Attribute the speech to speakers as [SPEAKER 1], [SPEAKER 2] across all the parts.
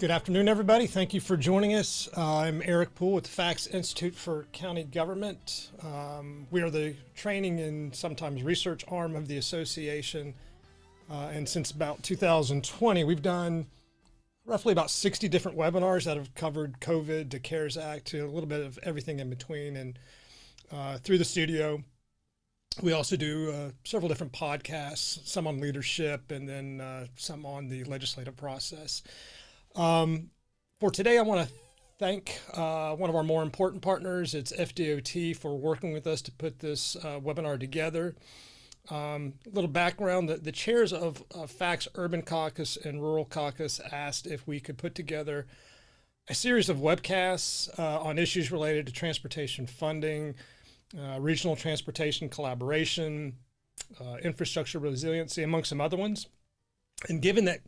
[SPEAKER 1] Good afternoon, everybody. Thank you for joining us. I'm Eric Poole with the Facts Institute for County Government. We are the training and sometimes research arm of the association. And since about 2020, we've done roughly about 60 different webinars that have covered COVID to CARES Act to a little bit of everything in between. And through the studio, we also do several different podcasts, some on leadership and then some on the legislative process. For today, I want to thank one of our more important partners. It's FDOT for working with us to put this webinar together. A little background, the chairs of FACT's Urban Caucus and Rural Caucus asked if we could put together a series of webcasts on issues related to transportation funding, regional transportation collaboration, infrastructure resiliency, among some other ones. And given that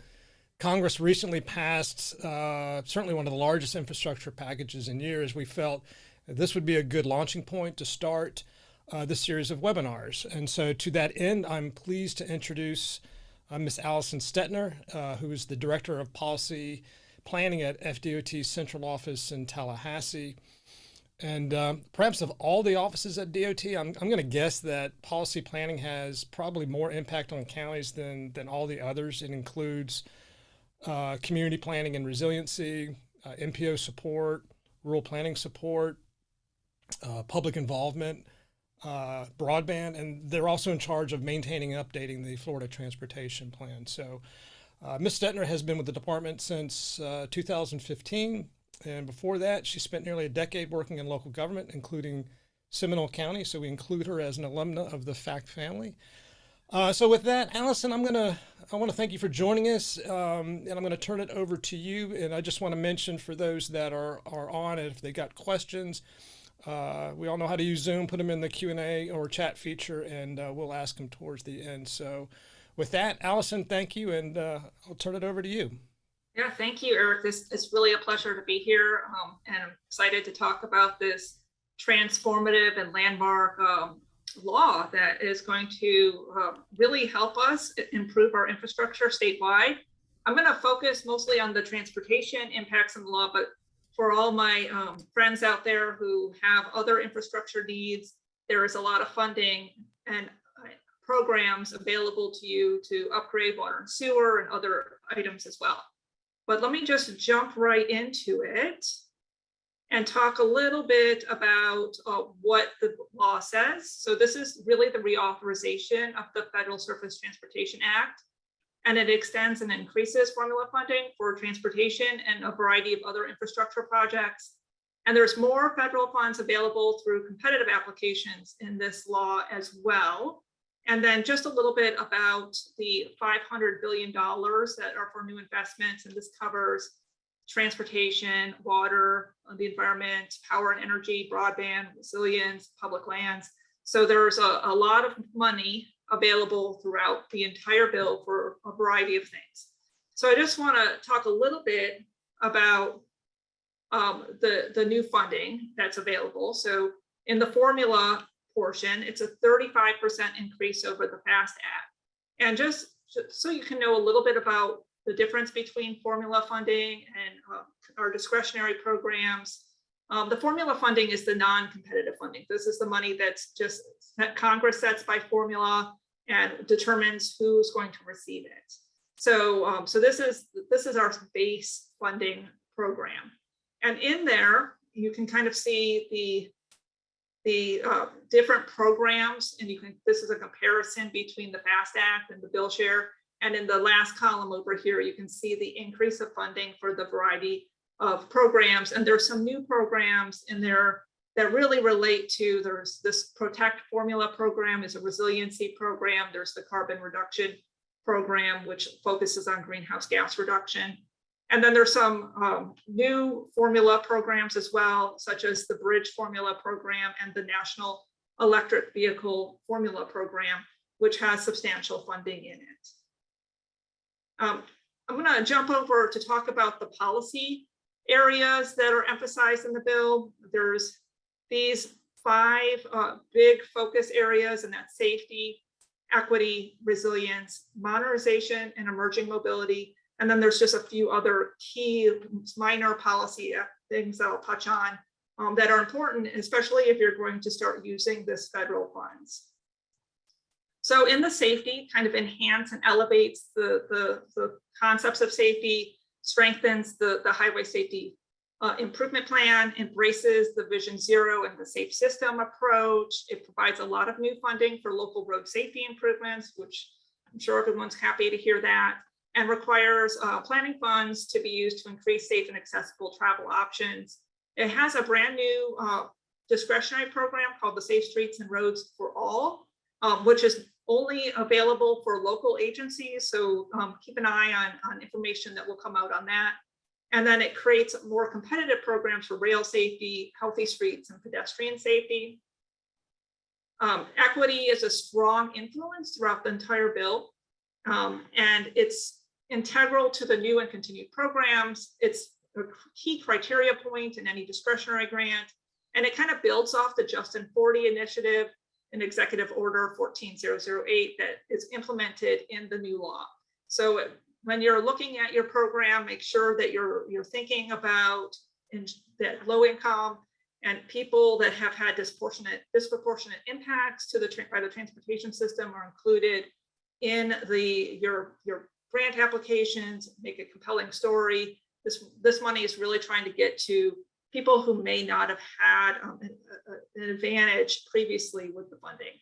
[SPEAKER 1] Congress recently passed certainly one of the largest infrastructure packages in years, we felt that this would be a good launching point to start this series of webinars. And so to that end, I'm pleased to introduce Ms. Allison Stetner, who is the Director of Policy Planning at FDOT's central office in Tallahassee. And perhaps of all the offices at DOT, I'm going to guess that policy planning has probably more impact on counties than all the others. It includes community planning and resiliency, MPO support, rural planning support, public involvement, broadband, and they're also in charge of maintaining and updating the Florida Transportation Plan. So Ms. Stetner has been with the department since 2015, and before that, she spent nearly a decade working in local government, including Seminole County, so we include her as an alumna of the FACT family. So with that, Allison, I want to thank you for joining us, and I'm going to turn it over to you. And I just want to mention for those that are on it, if they got questions, we all know how to use Zoom. Put them in the Q&A or chat feature, and we'll ask them towards the end. So with that, Allison, thank you, and I'll turn it over to you.
[SPEAKER 2] Yeah, thank you, Eric. It's really a pleasure to be here, and I'm excited to talk about this transformative and landmark law that is going to really help us improve our infrastructure statewide. I'm going to focus mostly on the transportation impacts of the law, but for all my friends out there who have other infrastructure needs, there is a lot of funding and programs available to you to upgrade water and sewer and other items as well. But let me just jump right into it and talk a little bit about what the law says. So this is really the reauthorization of the Federal Surface Transportation Act, and it extends and increases formula funding for transportation and a variety of other infrastructure projects. And there's more federal funds available through competitive applications in this law as well. And then just a little bit about the $500 billion that are for new investments, and this covers transportation, water, the environment, power and energy, broadband, resilience, public lands. So there's a lot of money available throughout the entire bill for a variety of things. So I just want to talk a little bit about the new funding that's available. So in the formula portion, it's a 35% increase over the FAST Act. And just so you can know a little bit about the difference between formula funding and our discretionary programs. The formula funding is the non-competitive funding. This is the money that's just that Congress sets by formula and determines who's going to receive it. So, so this is our base funding program. And in there, you can kind of see the different programs, and this is a comparison between the FAST Act and the bill share. And in the last column over here, you can see the increase of funding for the variety of programs. And there's some new programs in there that really relate to, there's this Protect Formula program is a resiliency program. There's the carbon reduction program, which focuses on greenhouse gas reduction. And then there's some new formula programs as well, such as the Bridge Formula program and the National Electric Vehicle Formula program, which has substantial funding in it. I'm going to jump over to talk about the policy areas that are emphasized in the bill. There's these 5 big focus areas, and that's safety, equity, resilience, modernization, and emerging mobility, And then there's just a few other key minor policy things that I'll touch on that are important, especially if you're going to start using this federal funds. So in the safety, kind of enhance and elevates the concepts of safety, strengthens the highway safety improvement plan, embraces the Vision Zero and the safe system approach. It provides a lot of new funding for local road safety improvements, which I'm sure everyone's happy to hear that, and requires planning funds to be used to increase safe and accessible travel options. It has a brand new discretionary program called the Safe Streets and Roads for All, which is only available for local agencies. So keep an eye on information that will come out on that. And then it creates more competitive programs for rail safety, healthy streets, and pedestrian safety. Equity is a strong influence throughout the entire bill. And it's integral to the new and continued programs. It's a key criteria point in any discretionary grant. And it kind of builds off the Justin 40 initiative and Executive Order 14008 that is implemented in the new law. So when you're looking at your program, make sure that you're thinking about that low income and people that have had disproportionate impacts to by the transportation system are included in your grant applications. Make a compelling story. This money is really trying to get to people who may not have had an advantage previously with the funding.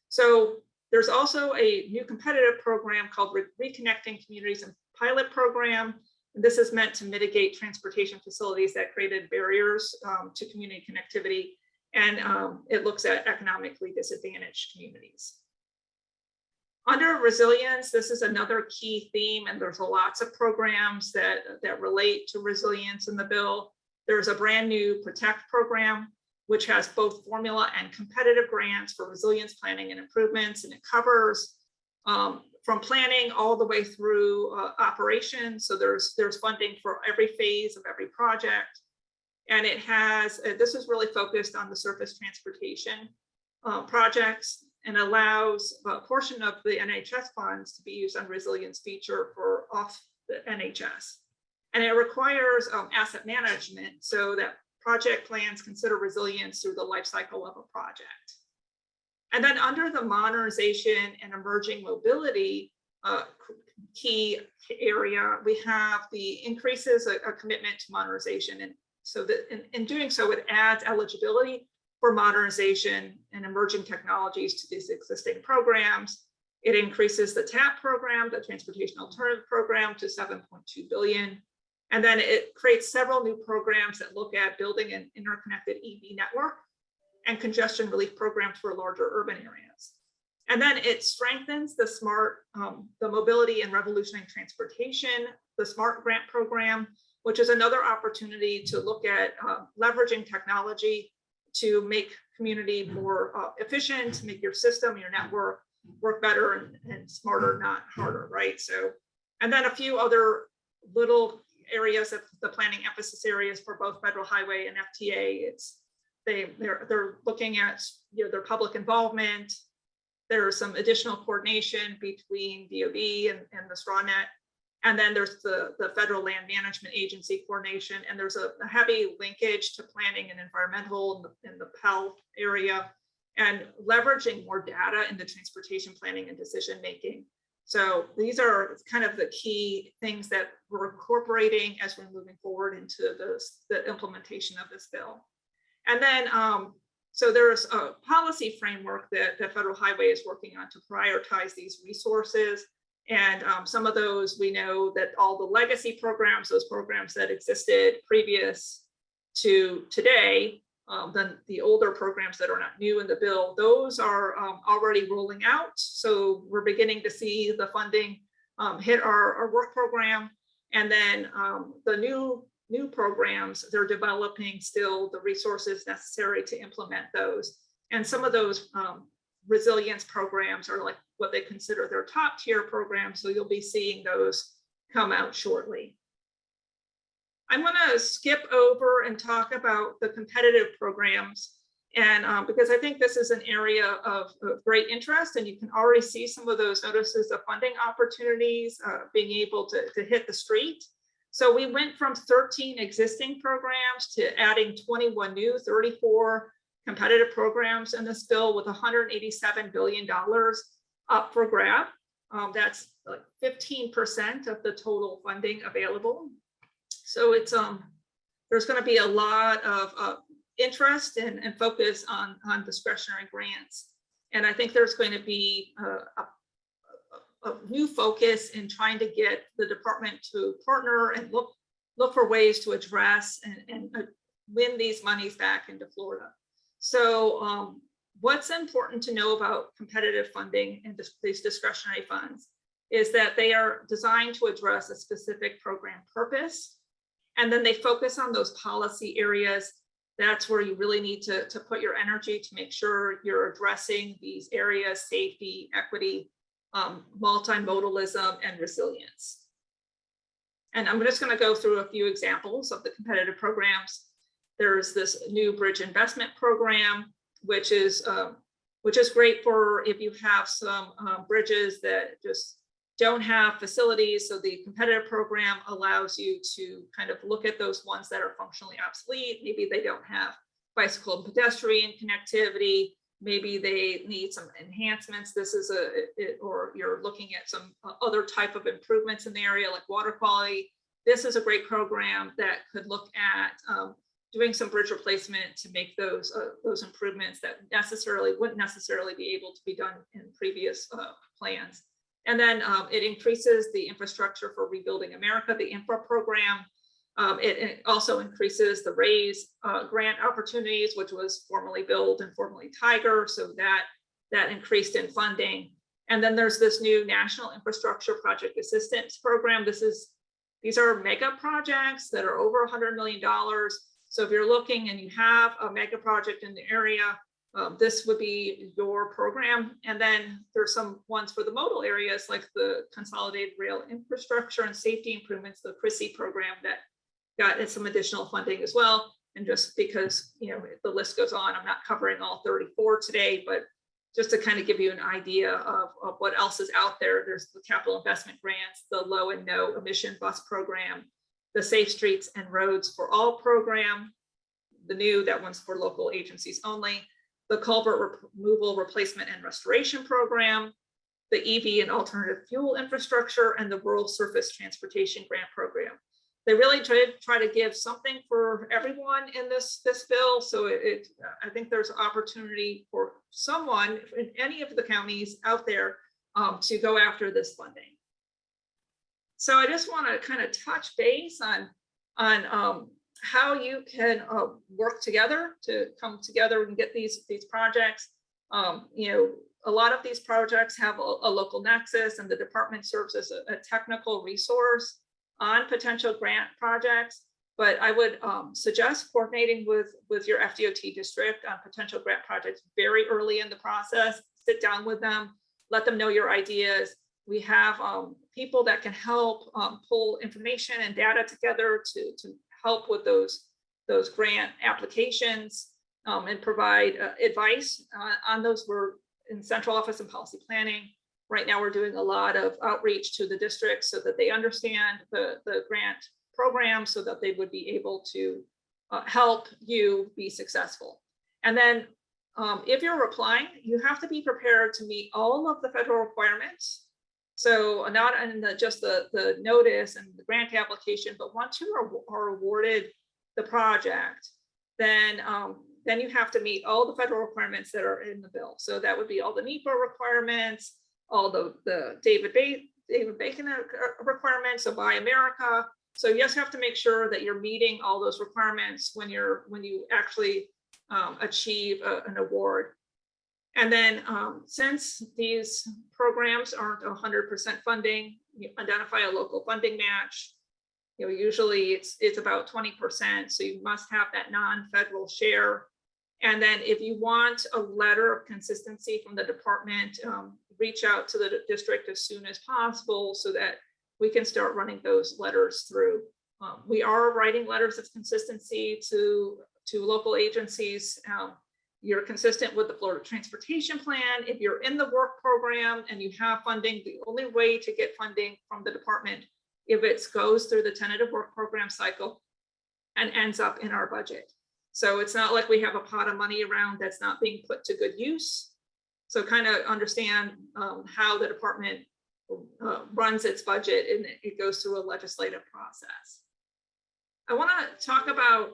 [SPEAKER 2] So there's also a new competitive program called Reconnecting Communities and Pilot Program. And this is meant to mitigate transportation facilities that created barriers to community connectivity. And it looks at economically disadvantaged communities. Under resilience, this is another key theme, and there's lots of programs that relate to resilience in the bill. There's a brand new Protect program, which has both formula and competitive grants for resilience planning and improvements, and it covers from planning all the way through operations. So there's funding for every phase of every project, and it has this is really focused on the surface transportation projects, and allows a portion of the NHS funds to be used on resilience feature for off the NHS. And it requires asset management so that project plans consider resilience through the life cycle of a project. And then under the modernization and emerging mobility key area, we have the increases a commitment to modernization. And so that in doing so, it adds eligibility for modernization and emerging technologies to these existing programs. It increases the TAP program, the Transportation Alternative Program, to $7.2 billion. And then it creates several new programs that look at building an interconnected EV network and congestion relief programs for larger urban areas. And then it strengthens the the mobility and revolutionary transportation, the SMART grant program, which is another opportunity to look at leveraging technology to make community more efficient, make your system, your network work better and smarter, not harder, right? So, and then a few other little areas of the planning emphasis areas for both federal highway and FTA. They're looking at their public involvement. There's some additional coordination between DOD and the STRAWNet. And then there's the Federal Land Management Agency coordination, and there's a heavy linkage to planning and environmental in the Pell area, and leveraging more data in the transportation planning and decision making. So these are kind of the key things that we're incorporating as we're moving forward into the implementation of this bill. And then, so there's a policy framework that the Federal Highway is working on to prioritize these resources. And some of those, we know that all the legacy programs, those programs that existed previous to today, then the older programs that are not new in the bill, those are already rolling out. So we're beginning to see the funding hit our work program. And then the new programs, they're developing still the resources necessary to implement those. And some of those resilience programs are like what they consider their top tier programs. So you'll be seeing those come out shortly. I'm going to skip over and talk about the competitive programs. And because I think this is an area of great interest, and you can already see some of those notices of funding opportunities being able to hit the street. So we went from 13 existing programs to adding 21 new, 34 competitive programs in this bill with $187 billion up for grab. That's like 15% of the total funding available. So it's there's going to be a lot of interest and focus on discretionary grants. And I think there's going to be a new focus in trying to get the department to partner and look for ways to address and win these monies back into Florida. So what's important to know about competitive funding and these discretionary funds is that they are designed to address a specific program purpose. And then they focus on those policy areas. That's where you really need to put your energy to make sure you're addressing these areas: safety, equity, multimodalism, and resilience. And I'm just going to go through a few examples of the competitive programs. There's this new bridge investment program, which is great for if you have some bridges that just don't have facilities. So the competitive program allows you to kind of look at those ones that are functionally obsolete. Maybe they don't have bicycle and pedestrian connectivity. Maybe they need some enhancements. This is or you're looking at some other type of improvements in the area like water quality. This is a great program that could look at doing some bridge replacement to make those improvements that wouldn't necessarily be able to be done in previous plans. And then it increases the infrastructure for Rebuilding America, the INFRA program. It also increases the RAISE grant opportunities, which was formerly BUILD and formerly Tiger. So that increased in funding. And then there's this new National Infrastructure Project Assistance Program. These are mega projects that are over $100 million. So if you're looking and you have a mega project in the area, this would be your program. And then there's some ones for the modal areas like the Consolidated Rail Infrastructure and Safety Improvements, the CRISI program, that got some additional funding as well. And just because, the list goes on, I'm not covering all 34 today, but just to kind of give you an idea of what else is out there. There's the capital investment grants, the low and no emission bus program, the Safe Streets and Roads for All program, that one's for local agencies only, the culvert removal, replacement, and restoration program, the EV and alternative fuel infrastructure, and the rural surface transportation grant program. They really try to give something for everyone in this bill. So I think there's opportunity for someone in any of the counties out there to go after this funding. So I just want to kind of touch base on how you can work together to come together and get these projects. A lot of these projects have a local nexus, and the department serves as a technical resource on potential grant projects. But I would suggest coordinating with your FDOT district on potential grant projects very early in the process. Sit down with them, let them know your ideas. We have people that can help pull information and data together to help with those grant applications and provide advice on those. We're in central office and policy planning. Right now, we're doing a lot of outreach to the districts so that they understand the grant program so that they would be able to help you be successful. And then if you're applying, you have to be prepared to meet all of the federal requirements. So not in just the notice and the grant application, but once you are awarded the project, then you have to meet all the federal requirements that are in the bill. So that would be all the NEPA requirements, all the David Bacon requirements, so Buy America. So you just have to make sure that you're meeting all those requirements when you actually achieve an award. And then since these programs aren't 100% funding, you identify a local funding match. Usually it's about 20%. So you must have that non-federal share. And then if you want a letter of consistency from the department, reach out to the district as soon as possible so that we can start running those letters through. We are writing letters of consistency to local agencies. you're consistent with the Florida Transportation Plan. If you're in the work program and you have funding, the only way to get funding from the department, if it goes through the tentative work program cycle and ends up in our budget. So it's not like we have a pot of money around that's not being put to good use. So kind of understand how the department runs its budget, and it goes through a legislative process. I want to talk about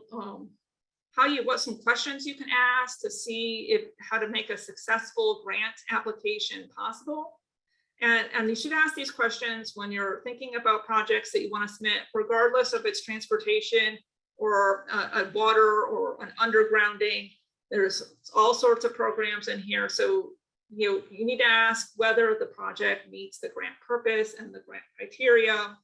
[SPEAKER 2] what some questions you can ask to see how to make a successful grant application possible. And you should ask these questions when you're thinking about projects that you want to submit, regardless of its transportation or a water or an undergrounding. There's all sorts of programs in here. So you need to ask whether the project meets the grant purpose and the grant criteria.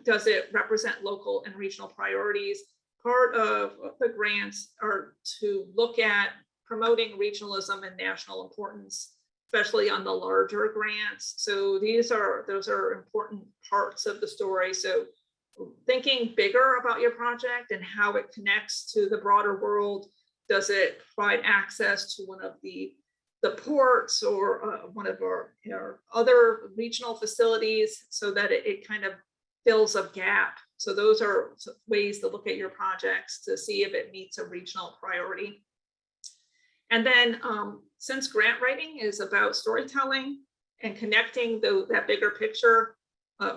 [SPEAKER 2] Does it represent local and regional priorities? Part of the grants are to look at promoting regionalism and national importance, especially on the larger grants. So those are important parts of the story. So thinking bigger about your project and how it connects to the broader world. Does it provide access to one of the ports or one of our other regional facilities, so that it kind of fills a gap? So those are ways to look at your projects to see if it meets a regional priority. And then since grant writing is about storytelling and connecting that bigger picture,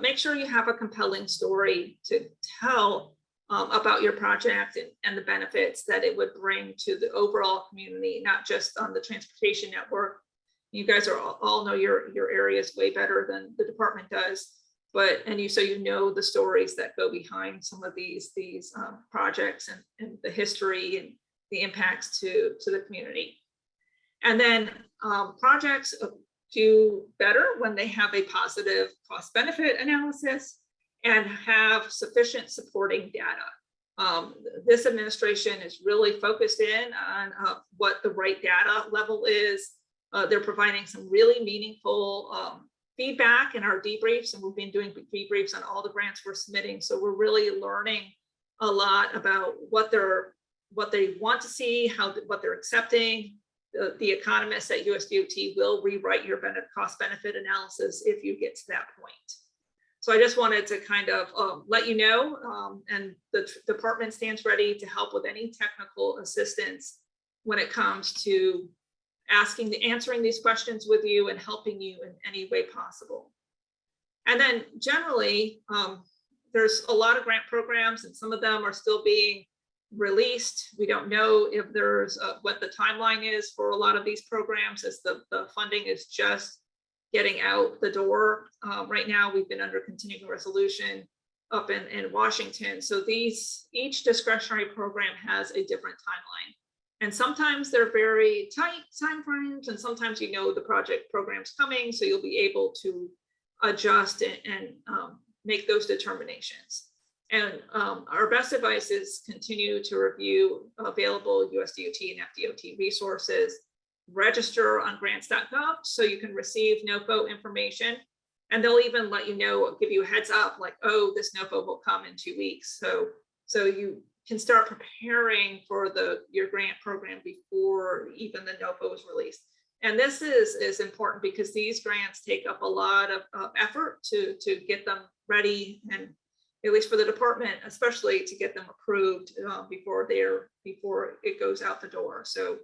[SPEAKER 2] make sure you have a compelling story to tell about your project and the benefits that it would bring to the overall community, not just on the transportation network. You guys all know your areas way better than the department does, so you know the stories that go behind some of these projects and the history and the impacts to the community. And then projects do better when they have a positive cost benefit analysis and have sufficient supporting data. This administration is really focused in on what the right data level is. They're providing some really meaningful feedback in our debriefs, and we've been doing debriefs on all the grants we're submitting. So we're really learning a lot about what they want to see, what they're accepting. The economists at USDOT will rewrite your cost benefit analysis if you get to that point. So I just wanted to kind of let you know, and the department stands ready to help with any technical assistance when it comes to answering these questions with you and helping you in any way possible. And then generally, there's a lot of grant programs, and some of them are still being released. We don't know if there's what the timeline is for a lot of these programs, as the funding is just getting out the door. Right now, we've been under continuing resolution up in Washington. So each discretionary program has a different timeline. And sometimes they're very tight timeframes, and sometimes the program's coming, so you'll be able to adjust and make those determinations. And our best advice is continue to review available USDOT and FDOT resources, register on grants.gov so you can receive NOFO information, and they'll even let you know, give you a heads up, like, oh, this NOFO will come in 2 weeks. So you can start preparing for your grant program before even the NOFO is released. And this is important because these grants take up a lot of effort to get them ready, and at least for the department, especially to get them approved before it goes out the door. So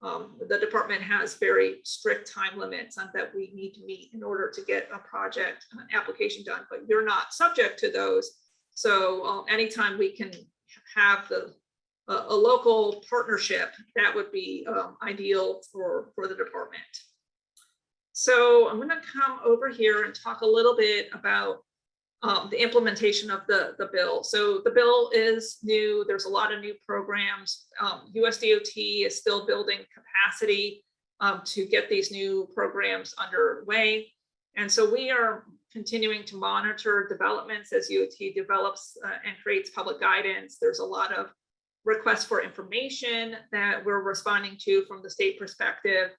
[SPEAKER 2] the department has very strict time limits that we need to meet in order to get a project application done, but you're not subject to those. So anytime we can have a local partnership, that would be ideal for the department. So I'm going to come over here and talk a little bit about the implementation of the bill. So the bill is new. There's a lot of new programs. USDOT is still building capacity to get these new programs underway. And so we are continuing to monitor developments as UT develops and creates public guidance. There's a lot of requests for information that we're responding to from the state perspective,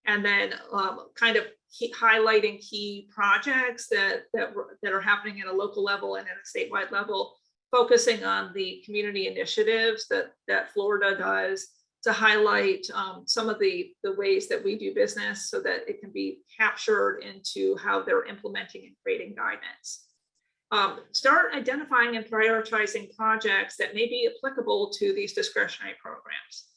[SPEAKER 2] and then kind of highlighting key projects that are happening at a local level and at a statewide level, focusing on the community initiatives that Florida does to highlight some of the ways that we do business so that it can be captured into how they're implementing and creating guidance. Start identifying and prioritizing projects that may be applicable to these discretionary programs.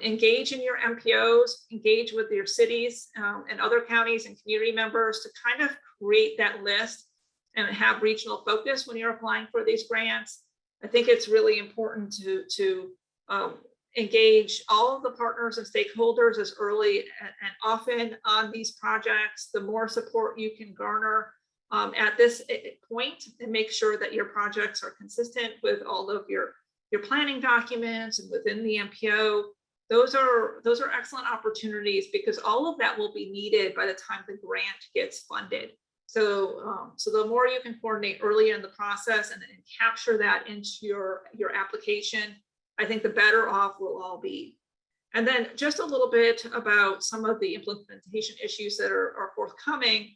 [SPEAKER 2] Engage in your MPOs, engage with your cities and other counties and community members to kind of create that list and have regional focus when you're applying for these grants. I think it's really important to engage all of the partners and stakeholders as early and often on these projects. The more support you can garner at this point, and make sure that your projects are consistent with all of your planning documents and within the MPO. Those are excellent opportunities because all of that will be needed by the time the grant gets funded. So the more you can coordinate early in the process and capture that into your application, I think the better off we'll all be. And then just a little bit about some of the implementation issues that are forthcoming.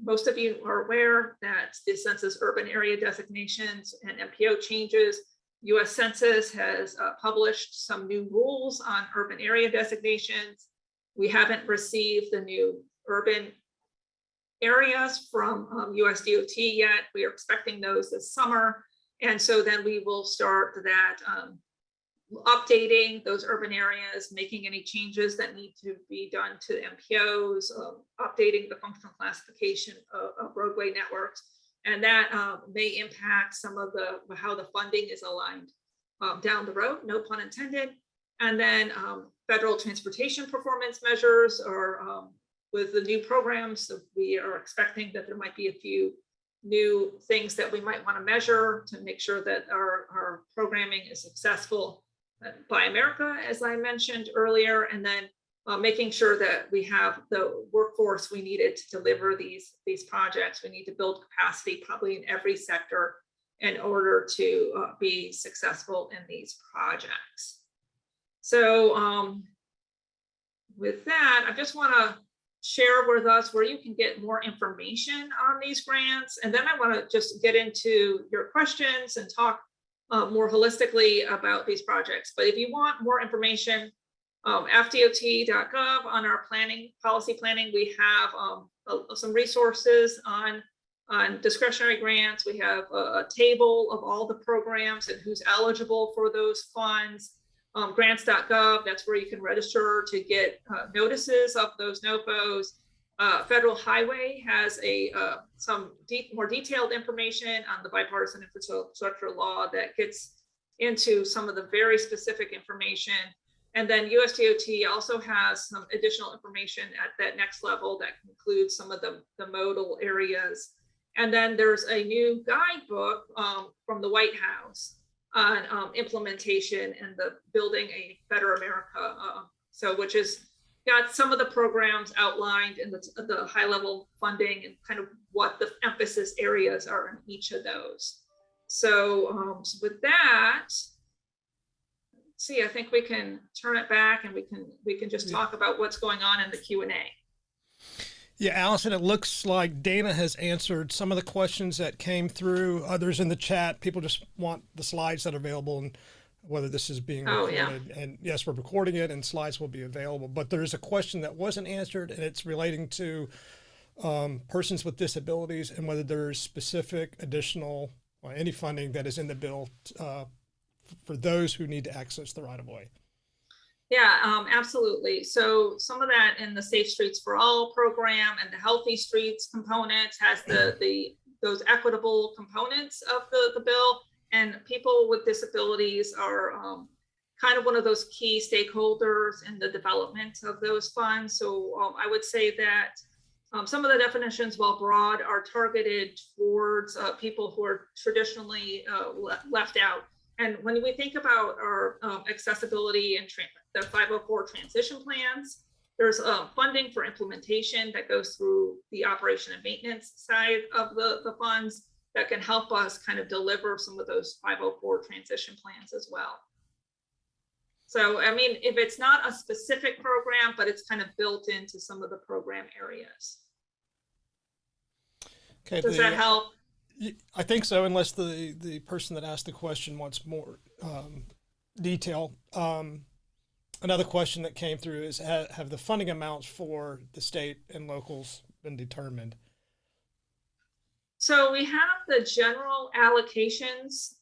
[SPEAKER 2] Most of you are aware that the Census urban area designations and MPO changes. US Census has published some new rules on urban area designations. We haven't received the new urban areas from US DOT yet. We are expecting those this summer. And so then we will start that updating those urban areas, making any changes that need to be done to MPOs, updating the functional classification of roadway networks. And that may impact some of how the funding is aligned down the road, no pun intended. And then federal transportation performance measures are with the new programs. So we are expecting that there might be a few new things that we might want to measure to make sure that our programming is successful by America, as I mentioned earlier, and then making sure that we have the workforce we needed to deliver these projects. We need to build capacity probably in every sector in order to be successful in these projects. So with that, I just want to share with us where you can get more information on these grants. And then I want to just get into your questions and talk more holistically about these projects. But if you want more information, FDOT.gov on our policy planning, we have some resources on discretionary grants. We have a table of all the programs and who's eligible for those funds. Grants.gov, that's where you can register to get notices of those NOFOs. Federal Highway has some more detailed information on the bipartisan infrastructure law that gets into some of the very specific information. And then USDOT also has some additional information at that next level that includes some of the modal areas. And then there's a new guidebook from the White House on implementation and the building a better America. Which is got some of the programs outlined in the high level funding and kind of what the emphasis areas are in each of those. So with that, see, I think we can turn it back and we can just talk about what's going on in the Q&A.
[SPEAKER 1] Yeah, Allison, it looks like Dana has answered some of the questions that came through. Others in the chat, people just want the slides that are available and whether this is being recorded. Yeah. And yes, we're recording it and slides will be available. But there's a question that wasn't answered, and it's relating to persons with disabilities and whether there's specific additional or any funding that is in the bill for those who need to access the right-of-way.
[SPEAKER 2] Yeah, absolutely. So some of that in the Safe Streets for All program and the Healthy Streets components has those equitable components of the bill. And people with disabilities are kind of one of those key stakeholders in the development of those funds. So I would say that some of the definitions, while broad, are targeted towards people who are traditionally left out. And when we think about our accessibility and the 504 transition plans, there's funding for implementation that goes through the operation and maintenance side of the funds that can help us kind of deliver some of those 504 transition plans as well. So, I mean, if it's not a specific program, but it's kind of built into some of the program areas.
[SPEAKER 1] Okay,
[SPEAKER 2] does that help?
[SPEAKER 1] I think so, unless the person that asked the question wants more detail. another question that came through is, have the funding amounts for the state and locals been determined?
[SPEAKER 2] So we have the general allocations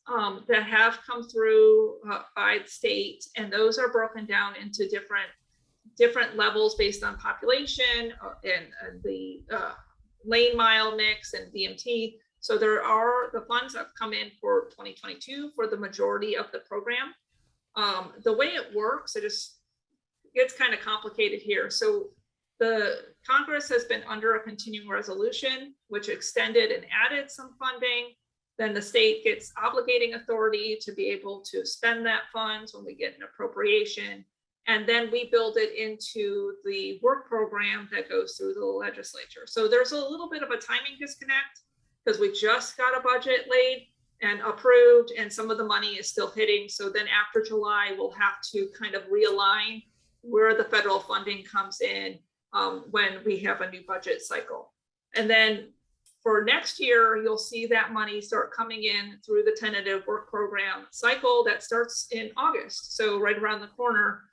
[SPEAKER 2] that have come through by the state, and those are broken down into different levels based on population and the lane mile mix and DMT. So there are the funds that have come in for 2022 for the majority of the program. The way it works, it gets kind of complicated here. So the Congress has been under a continuing resolution, which extended and added some funding. Then the state gets obligating authority to be able to spend that funds when we get an appropriation. And then we build it into the work program that goes through the legislature. So there's a little bit of a timing disconnect because we just got a budget laid and approved, and some of the money is still hitting. So then after July, we'll have to kind of realign where the federal funding comes in when we have a new budget cycle. And then for next year, you'll see that money start coming in through the tentative work program cycle that starts in August. So right around the corner,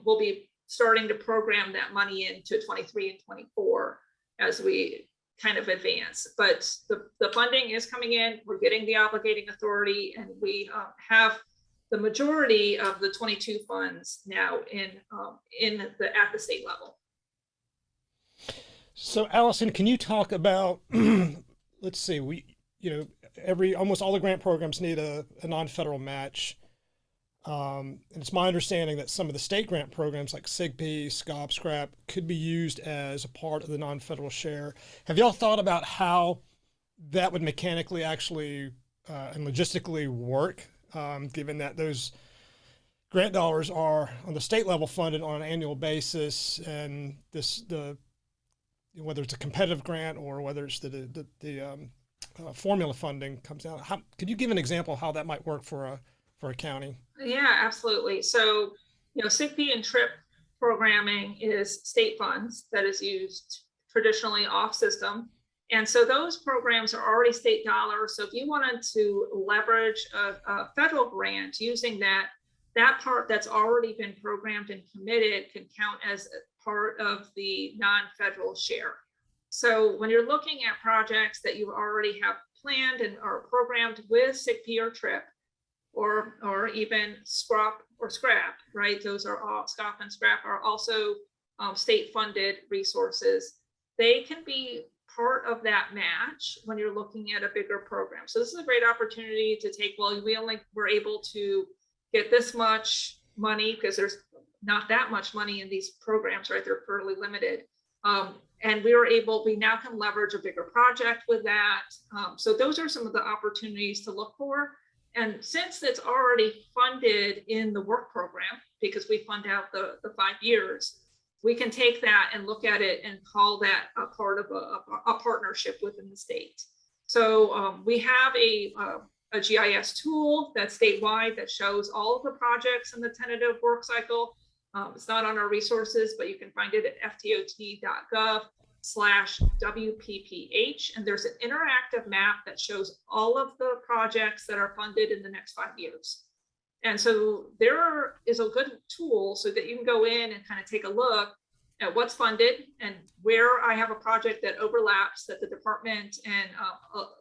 [SPEAKER 2] we'll be starting to program that money into 23 and 24 as we kind of advance. But the funding is coming in, we're getting the obligating authority, and we have the majority of the 22 funds now at the state level.
[SPEAKER 1] So Allison, can you talk about, let's see, almost all the grant programs need a non-federal match. And it's my understanding that some of the state grant programs like SIGP, SCOP, SCRAP could be used as a part of the non-federal share. Have y'all thought about how that would mechanically actually and logistically work, given that those grant dollars are on the state level funded on an annual basis, and whether it's a competitive grant or whether it's the formula funding comes out? Could you give an example of how that might work for a county?
[SPEAKER 2] Yeah, absolutely. So, SIGP and TRIP programming is state funds that is used traditionally off system. And so those programs are already state dollars. So if you wanted to leverage a federal grant using that part that's already been programmed and committed can count as part of the non-federal share. So when you're looking at projects that you already have planned and are programmed with SIGP or TRIP, or even SCRAP or SCRAP, right? Those are all, SCOP and SCRAP are also state funded resources. They can be part of that match when you're looking at a bigger program. So this is a great opportunity to take, we only were able to get this much money because there's not that much money in these programs, right? They're fairly limited. And we now can leverage a bigger project with that. So those are some of the opportunities to look for. And since it's already funded in the work program, because we fund out the 5 years, we can take that and look at it and call that a part of a partnership within the state. So we have a GIS tool that's statewide that shows all of the projects in the tentative work cycle. It's not on our resources, but you can find it at fdot.gov/WPPH. And there's an interactive map that shows all of the projects that are funded in the next 5 years. And so there is a good tool so that you can go in and kind of take a look at what's funded and where I have a project that overlaps that the department and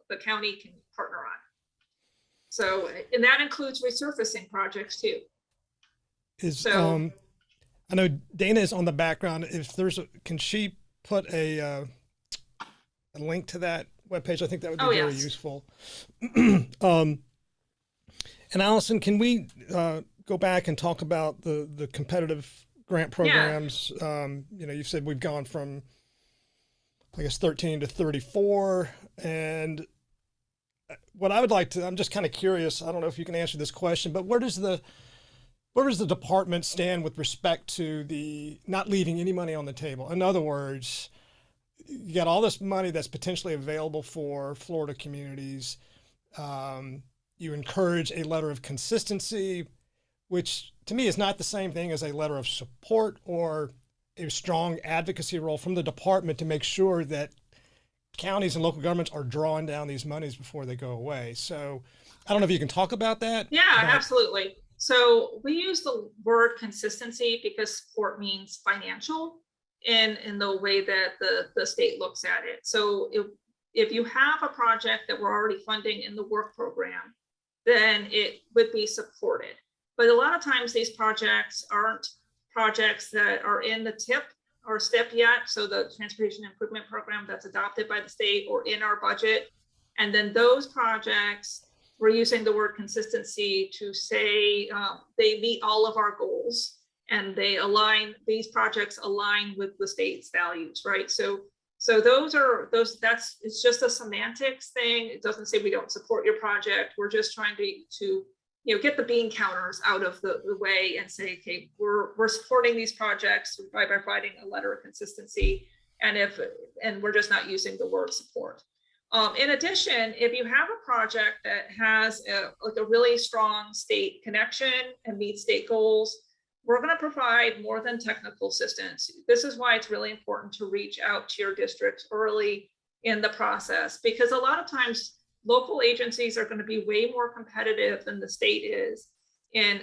[SPEAKER 2] the county can partner on. So, and that includes resurfacing projects too.
[SPEAKER 1] I know Dana is on the background. If can she put a link to that webpage? I think that would be very useful. And Allison, can we go back and talk about the competitive grant programs? Yeah. You said we've gone from, I guess, 13 to 34. And what I would like to, I'm just kind of curious, I don't know if you can answer this question, but where does the department stand with respect to the not leaving any money on the table? In other words, you got all this money that's potentially available for Florida communities. You encourage a letter of consistency, which to me is not the same thing as a letter of support or a strong advocacy role from the department to make sure that counties and local governments are drawing down these monies before they go away. So I don't know if you can talk about that.
[SPEAKER 2] Yeah, absolutely. So we use the word consistency because support means financial in the way that the state looks at it. So if you have a project that we're already funding in the work program, then it would be supported. But a lot of times these projects aren't projects that are in the TIP or STIP yet, so the Transportation Improvement Program that's adopted by the state or in our budget. And then those projects, we're using the word consistency to say they meet all of our goals and they align, these projects align with the state's values, right? So it's just a semantics thing. It doesn't say we don't support your project. We're just trying to get the bean counters out of the way and say, okay, we're supporting these projects by providing a letter of consistency. And we're just not using the word support. In addition, if you have a project that has a really strong state connection and meets state goals, we're going to provide more than technical assistance. This is why it's really important to reach out to your districts early in the process, because a lot of times local agencies are going to be way more competitive than the state is in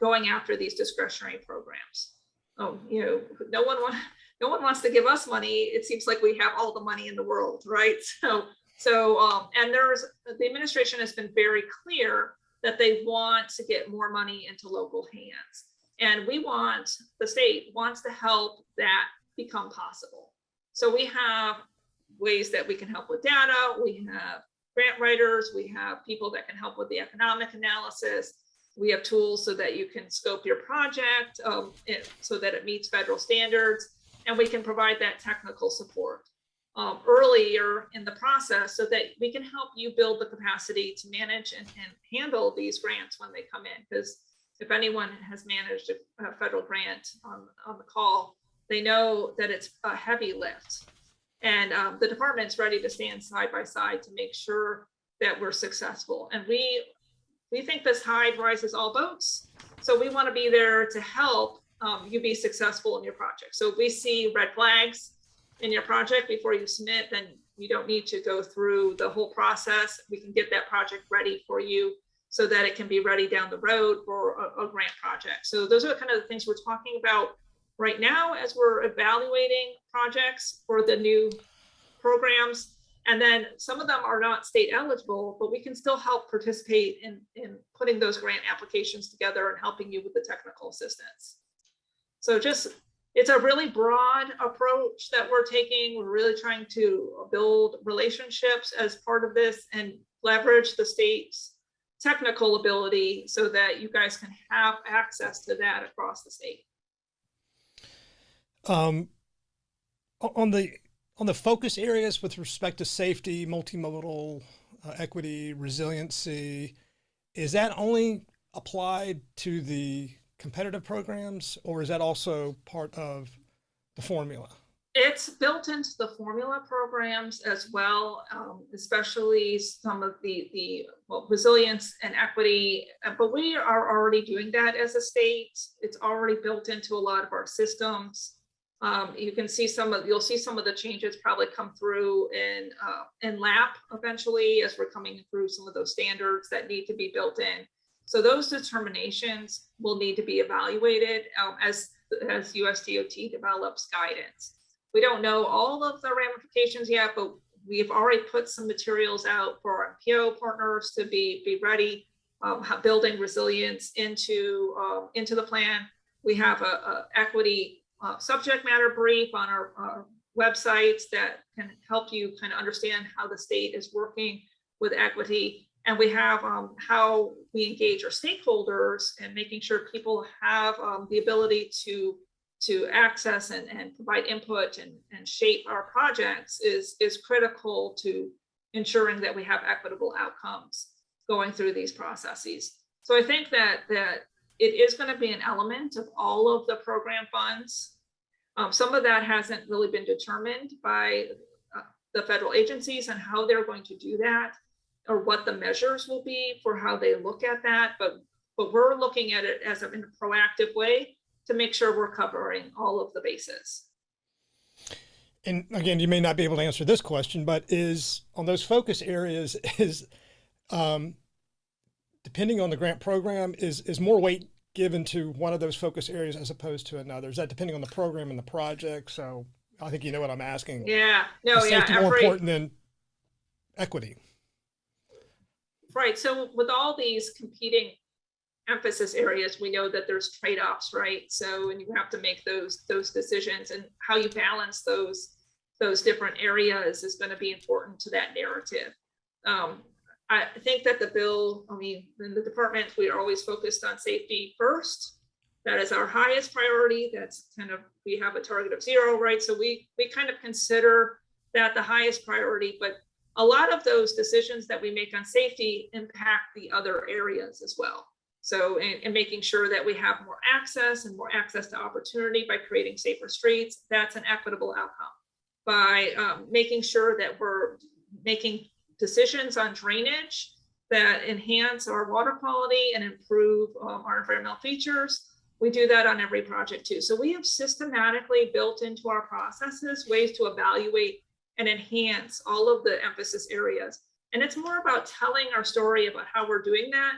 [SPEAKER 2] going after these discretionary programs. No one wants to give us money. It seems like we have all the money in the world, right? And the administration has been very clear that they want to get more money into local hands. And the state wants to help that become possible. So we have ways that we can help with data. We have grant writers. We have people that can help with the economic analysis. We have tools so that you can scope your project so that it meets federal standards. And we can provide that technical support earlier in the process so that we can help you build the capacity to manage and handle these grants when they come in. Because if anyone has managed a federal grant on the call, they know that it's a heavy lift. And the department's ready to stand side by side to make sure that we're successful. And we think this tide rises all boats. So we want to be there to help you be successful in your project. So if we see red flags in your project before you submit, then you don't need to go through the whole process. We can get that project ready for you so that it can be ready down the road for a grant project. So those are the kind of the things we're talking about right now as we're evaluating projects for the new programs. And then some of them are not state eligible, but we can still help participate in putting those grant applications together and helping you with the technical assistance. So it's a really broad approach that we're taking. We're really trying to build relationships as part of this and leverage the state's technical ability so that you guys can have access to that across the state.
[SPEAKER 1] On the focus areas with respect to safety, multimodal, equity, resiliency, is that only applied to the competitive programs, or is that also part of the formula?
[SPEAKER 2] It's built into the formula programs as well, especially some of the resilience and equity, but we are already doing that as a state. It's already built into a lot of our systems. You'll see some of the changes probably come through in LAP eventually as we're coming through some of those standards that need to be built in. So those determinations will need to be evaluated as USDOT develops guidance. We don't know all of the ramifications yet, but we've already put some materials out for our MPO partners to be ready, building resilience into the plan. We have a equity subject matter brief on our websites that can help you kind of understand how the state is working with equity. And we have how we engage our stakeholders and making sure people have the ability to access and provide input and shape our projects is critical to ensuring that we have equitable outcomes going through these processes. So I think that it is going to be an element of all of the program funds. Some of that hasn't really been determined by the federal agencies and how they're going to do that, or what the measures will be for how they look at that. But we're looking at it as in a proactive way to make sure we're covering all of the bases.
[SPEAKER 1] And again, you may not be able to answer this question, but is on those focus areas, depending on the grant program, is more weight given to one of those focus areas as opposed to another? Is that depending on the program and the project? So I think you know what I'm asking.
[SPEAKER 2] Yeah, no,
[SPEAKER 1] Is
[SPEAKER 2] yeah,
[SPEAKER 1] safety more important than equity?
[SPEAKER 2] right. So with all these competing emphasis areas, we know that there's trade-offs, right? So, and you have to make those decisions, and how you balance those different areas is going to be important to that narrative. I think that the bill, I mean, in the department, we are always focused on safety first. That is our highest priority. That's kind of, we have a target of 0, right? So we kind of consider that the highest priority, but a lot of those decisions that we make on safety impact the other areas as well. So, and making sure that we have more access and more access to opportunity by creating safer streets, that's an equitable outcome. By making sure that we're making decisions on drainage that enhance our water quality and improve our environmental features, we do that on every project too. So we have systematically built into our processes ways to evaluate and enhance all of the emphasis areas. And it's more about telling our story about how we're doing that,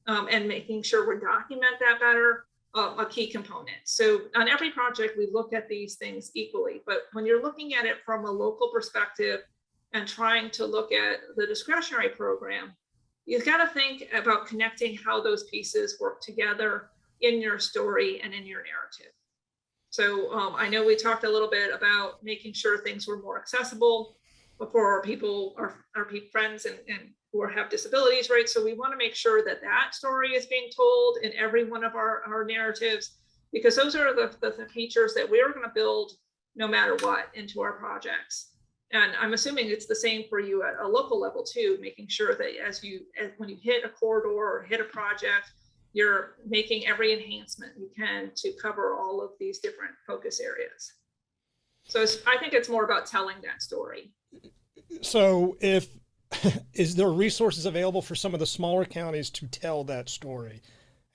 [SPEAKER 2] and making sure we document that better, a key component. So on every project, we look at these things equally, but when you're looking at it from a local perspective and trying to look at the discretionary program, you've got to think about connecting how those pieces work together in your story and in your narrative. So I know we talked a little bit about making sure things were more accessible for our people, our friends and who have disabilities, right? So we want to make sure that that story is being told in every one of our narratives, because those are the features that we're going to build no matter what into our projects. And I'm assuming it's the same for you at a local level too, making sure that when you hit a corridor or hit a project, you're making every enhancement you can to cover all of these different focus areas. So I think it's more about telling that story.
[SPEAKER 1] So is there resources available for some of the smaller counties to tell that story?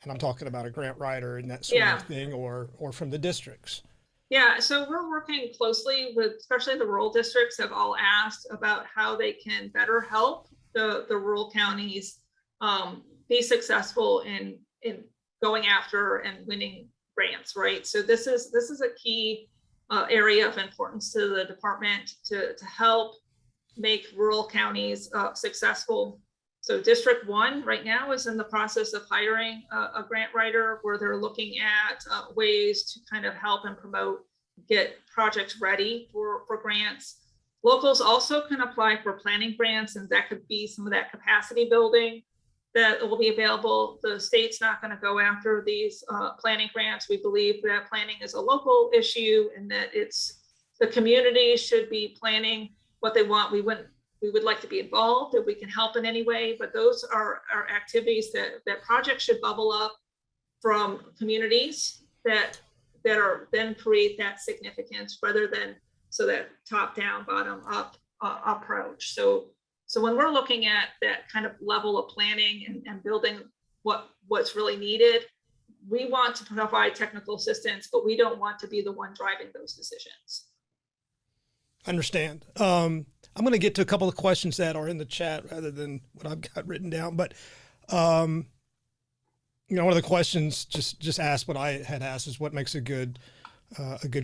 [SPEAKER 1] And I'm talking about a grant writer and that sort of thing, or from the districts.
[SPEAKER 2] Yeah, so we're working closely with, especially the rural districts have all asked about how they can better help the rural counties be successful in going after and winning grants, right? So this is a key area of importance to the department to help make rural counties successful. So District 1 right now is in the process of hiring a grant writer, where they're looking at ways to kind of help and promote, get projects ready for grants. Locals also can apply for planning grants, and that could be some of that capacity building that will be available. The state's not going to go after these planning grants. We believe that planning is a local issue, and that the community should be planning what they want. We would like to be involved if we can help in any way, but those are activities that projects should bubble up from communities that are then create that significance, rather than that top down, bottom up approach. So when we're looking at that kind of level of planning and building what's really needed, we want to provide technical assistance, but we don't want to be the one driving those decisions.
[SPEAKER 1] Understand. I'm going to get to a couple of questions that are in the chat rather than what I've got written down. But, one of the questions just asked what I had asked is, what makes a good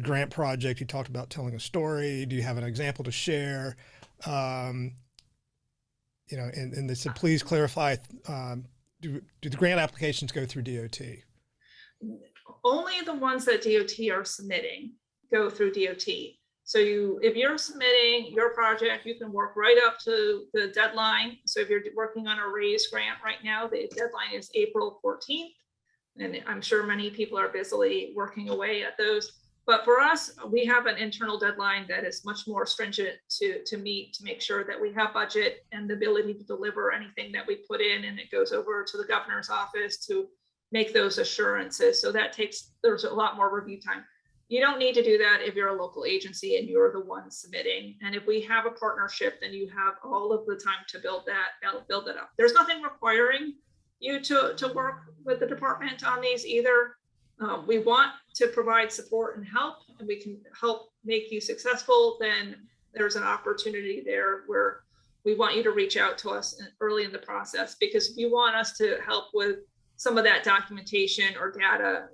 [SPEAKER 1] grant project? You talked about telling a story. Do you have an example to share? And they said, please clarify, do the grant applications go through DOT?
[SPEAKER 2] Only the ones that DOT are submitting go through DOT. So if you're submitting your project, you can work right up to the deadline. So if you're working on a RAISE grant right now, the deadline is April 14th. And I'm sure many people are busily working away at those. But for us, we have an internal deadline that is much more stringent to meet, to make sure that we have budget and the ability to deliver anything that we put in, and it goes over to the governor's office to make those assurances. So there's a lot more review time. You don't need to do that if you're a local agency and you're the one submitting. And if we have a partnership, then you have all of the time to build it up. There's nothing requiring you to work with the department on these either. We want to provide support and help, and we can help make you successful. Then there's an opportunity there where we want you to reach out to us early in the process, because if you want us to help with some of that documentation or data,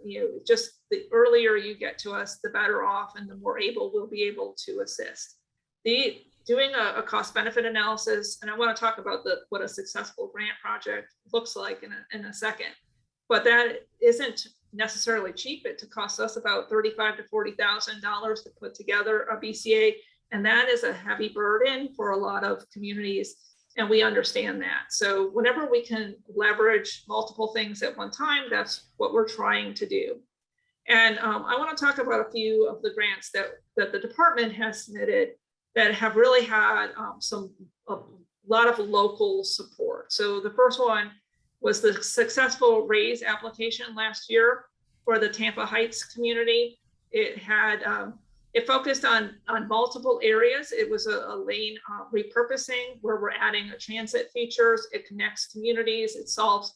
[SPEAKER 2] just the earlier you get to us, the better off and the more able we'll be able to assist. Doing a cost benefit analysis, and I want to talk about what a successful grant project looks like in a second, but that isn't necessarily cheap. It costs us about $35,000 to $40,000 to put together a BCA, and that is a heavy burden for a lot of communities, and we understand that. So whenever we can leverage multiple things at one time, that's what we're trying to do. And I want to talk about a few of the grants that the department has submitted that have really had a lot of local support. So the first one was the successful RAISE application last year for the Tampa Heights community. It had it focused on multiple areas. It was a lane repurposing where we're adding a transit features. It connects communities. It solves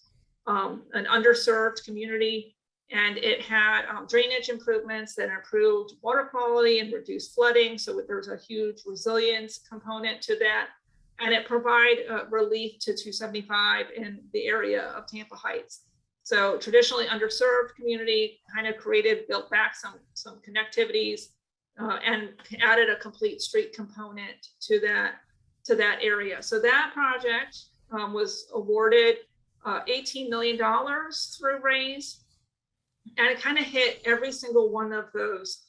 [SPEAKER 2] an underserved community, and it had drainage improvements that improved water quality and reduced flooding. So there's a huge resilience component to that. And it provided relief to 275 in the area of Tampa Heights. So traditionally underserved community, kind of built back some connectivities and added a complete street component to that area. So that project was awarded $18 million through RAISE. And it kind of hit every single one of those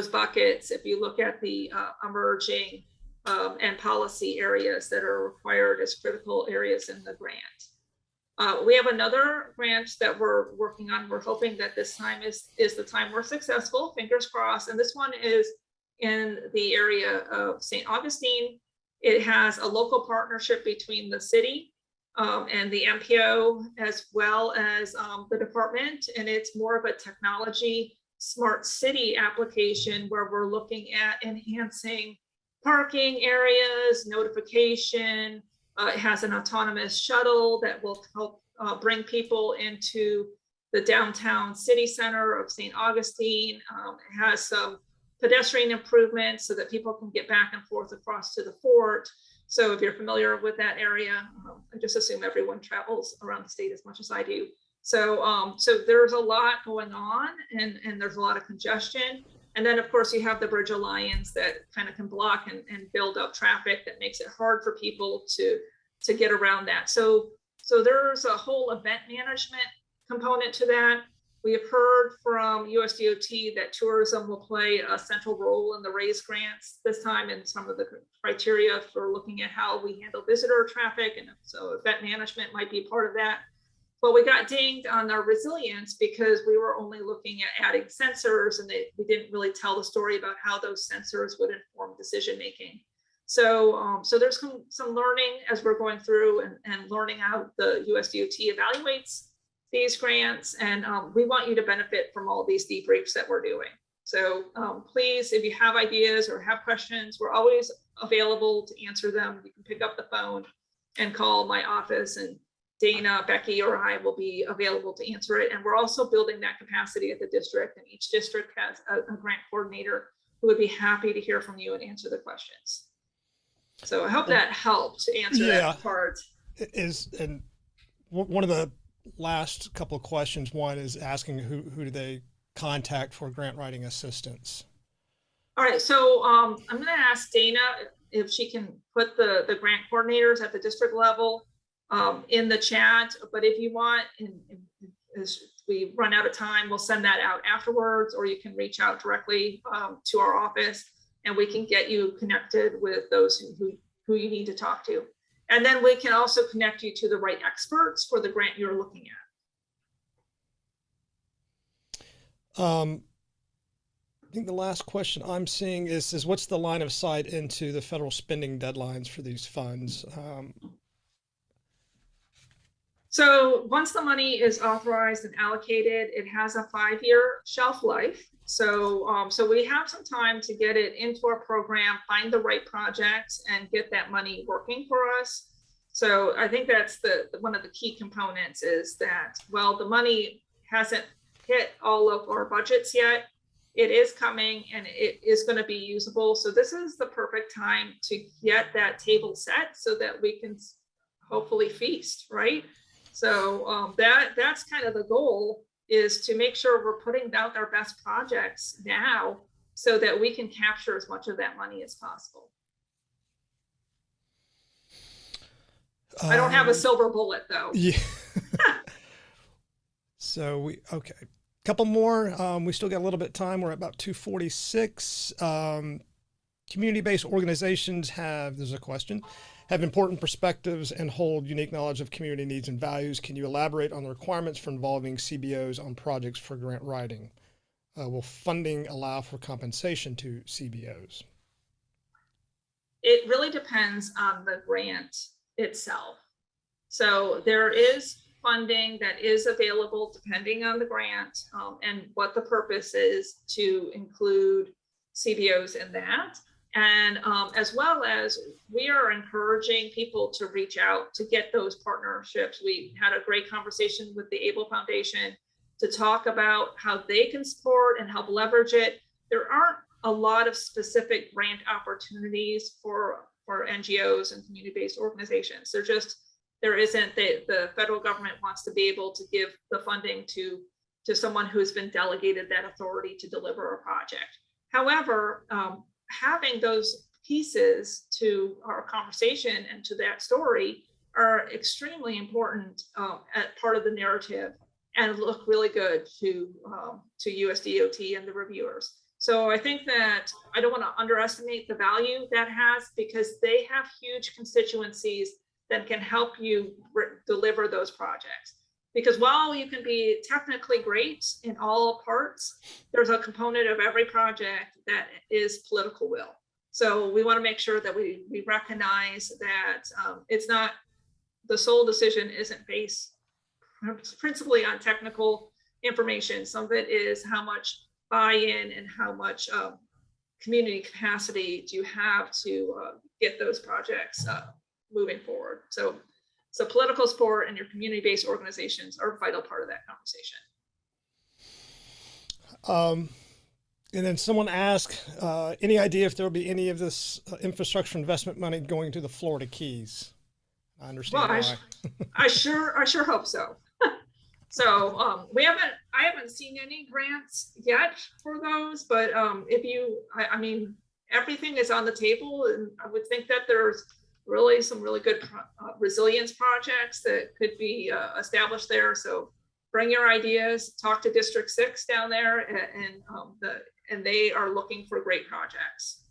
[SPEAKER 2] buckets. If you look at the emerging and policy areas that are required as critical areas in the grant. We have another grant that we're working on. We're hoping that this time is the time we're successful, fingers crossed. And this one is in the area of St. Augustine. It has a local partnership between the city and the MPO, as well as the department. And it's more of a technology smart city application where we're looking at enhancing parking areas, notification. It has an autonomous shuttle that will help bring people into the downtown city center of St. Augustine. It has some pedestrian improvements so that people can get back and forth across to the fort. So if you're familiar with that area, I just assume everyone travels around the state as much as I do. So there's a lot going on, and there's a lot of congestion. And then of course you have the Bridge Alliance that kind of can block and build up traffic that makes it hard for people to get around that. So there's a whole event management component to that. We have heard from USDOT that tourism will play a central role in the RAISE grants this time, and some of the criteria for looking at how we handle visitor traffic. And so event management might be part of that. But we got dinged on our resilience because we were only looking at adding sensors, and we didn't really tell the story about how those sensors would inform decision making. So there's some learning as we're going through and learning how the USDOT evaluates these grants, and we want you to benefit from all these debriefs that we're doing. So please, if you have ideas or have questions, we're always available to answer them. You can pick up the phone and call my office, and Dana, Becky, or I will be available to answer it. And we're also building that capacity at the district, and each district has a grant coordinator who would be happy to hear from you and answer the questions. So I hope that helped answer that part.
[SPEAKER 1] And one of the last couple of questions, one is asking who do they contact for grant writing assistance?
[SPEAKER 2] All right, so I'm going to ask Dana if she can put the grant coordinators at the district level in the chat. But if you want, and as we run out of time, we'll send that out afterwards, or you can reach out directly to our office, and we can get you connected with those who you need to talk to. And then we can also connect you to the right experts for the grant you're looking at.
[SPEAKER 1] I think the last question I'm seeing is what's the line of sight into the federal spending deadlines for these funds?
[SPEAKER 2] So once the money is authorized and allocated, it has a 5-year shelf life. So we have some time to get it into our program, find the right projects, and get that money working for us. So I think that's one of the key components is that, well, the money hasn't hit all of our budgets yet. it is coming and it is going to be usable. So this is the perfect time to get that table set so that we can hopefully feast, right? So that's kind of the goal, is to make sure we're putting out our best projects now so that we can capture as much of that money as possible. I don't have a silver bullet though.
[SPEAKER 1] Yeah. So okay. Couple more. We still got a little bit of time. We're at about 2:46. Community-based organizations there's a question, have important perspectives and hold unique knowledge of community needs and values. Can you elaborate on the requirements for involving CBOs on projects for grant writing? Will funding allow for compensation to CBOs?
[SPEAKER 2] It really depends on the grant itself. So there is funding that is available depending on the grant and what the purpose is to include CBOs in that. And as well as we are encouraging people to reach out to get those partnerships. We had a great conversation with the Able Foundation to talk about how they can support and help leverage it. There aren't a lot of specific grant opportunities for NGOs and community-based organizations. There isn't. The federal government wants to be able to give the funding to someone who's been delegated that authority to deliver a project. However, having those pieces to our conversation and to that story are extremely important at part of the narrative and look really good to USDOT and the reviewers. So I think that I don't want to underestimate the value that has, because they have huge constituencies that can help you deliver those projects. Because while you can be technically great in all parts, there's a component of every project that is political will. So we want to make sure that we recognize that it's not, the sole decision isn't based principally on technical information. Some of it is how much buy-in and how much community capacity do you have to get those projects moving forward. So political support and your community-based organizations are a vital part of that conversation.
[SPEAKER 1] And then someone asked, any idea if there will be any of this infrastructure investment money going to the Florida Keys? I understand why.
[SPEAKER 2] I sure hope so. So I haven't seen any grants yet for those, but I mean, everything is on the table, and I would think that there's really some really good resilience projects that could be established there. So bring your ideas, talk to District 6 down there, and they are looking for great projects.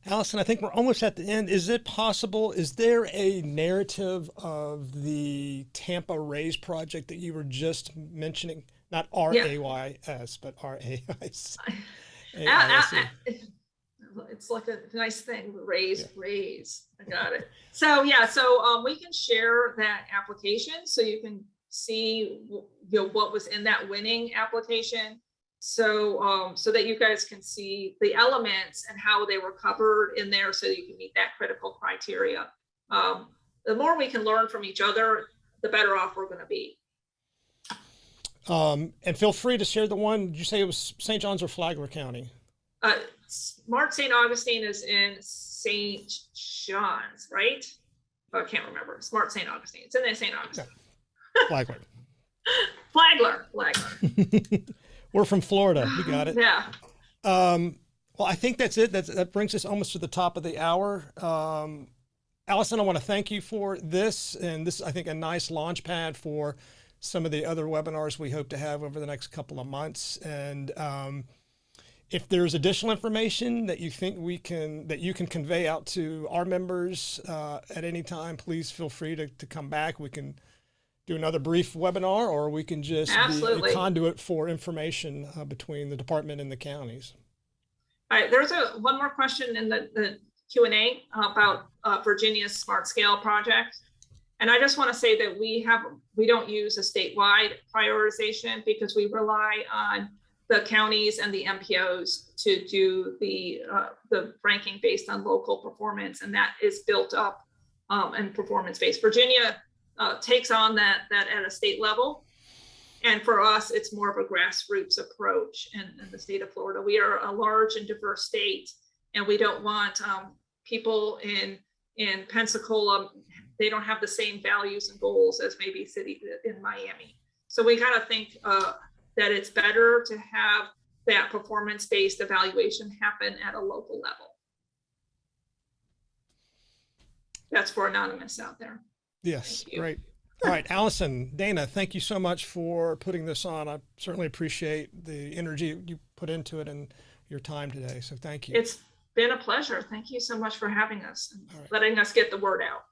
[SPEAKER 1] Allison, I think we're almost at the end. Is it possible, is there a narrative of the Tampa Rays project that you were just mentioning? Not RAYS, but RAIC.
[SPEAKER 2] It's like a nice thing, raise. I got it. So we can share that application so you can see what was in that winning application. So that you guys can see the elements and how they were covered in there, so you can meet that critical criteria. The more we can learn from each other, the better off we're going to be.
[SPEAKER 1] And feel free to share the one. Did you say it was St. John's or Flagler County?
[SPEAKER 2] Smart St. Augustine is in St. John's, right? Oh, I can't remember. Smart St. Augustine. It's in St. Augustine.
[SPEAKER 1] Flagler.
[SPEAKER 2] Flagler.
[SPEAKER 1] We're from Florida. We got it.
[SPEAKER 2] Yeah.
[SPEAKER 1] Well, I think that's it. That brings us almost to the top of the hour. Allison, I want to thank you for this. And this is, I think, a nice launch pad for some of the other webinars we hope to have over the next couple of months. And if there's additional information that you think that you can convey out to our members at any time, please feel free to come back. We can do another brief webinar, or we can just be a conduit for information between the department and the counties.
[SPEAKER 2] All right, there's one more question in the Q&A about Virginia's Smart Scale project. And I just want to say that we don't use a statewide prioritization, because we rely on the counties and the MPOs to do the ranking based on local performance, and that is built up and performance based. Virginia takes on that at a state level, And for us, it's more of a grassroots approach in the state of Florida. We are a large and diverse state, and we don't want people in Pensacola, they don't have the same values and goals as maybe city in Miami. So we kind of think that it's better to have that performance-based evaluation happen at a local level. That's for anonymous out there.
[SPEAKER 1] Yes, great. All right, Allison, Dana, thank you so much for putting this on. I certainly appreciate the energy you put into it and your time today. So thank you.
[SPEAKER 2] It's been a pleasure. Thank you so much for having us and letting us get the word out.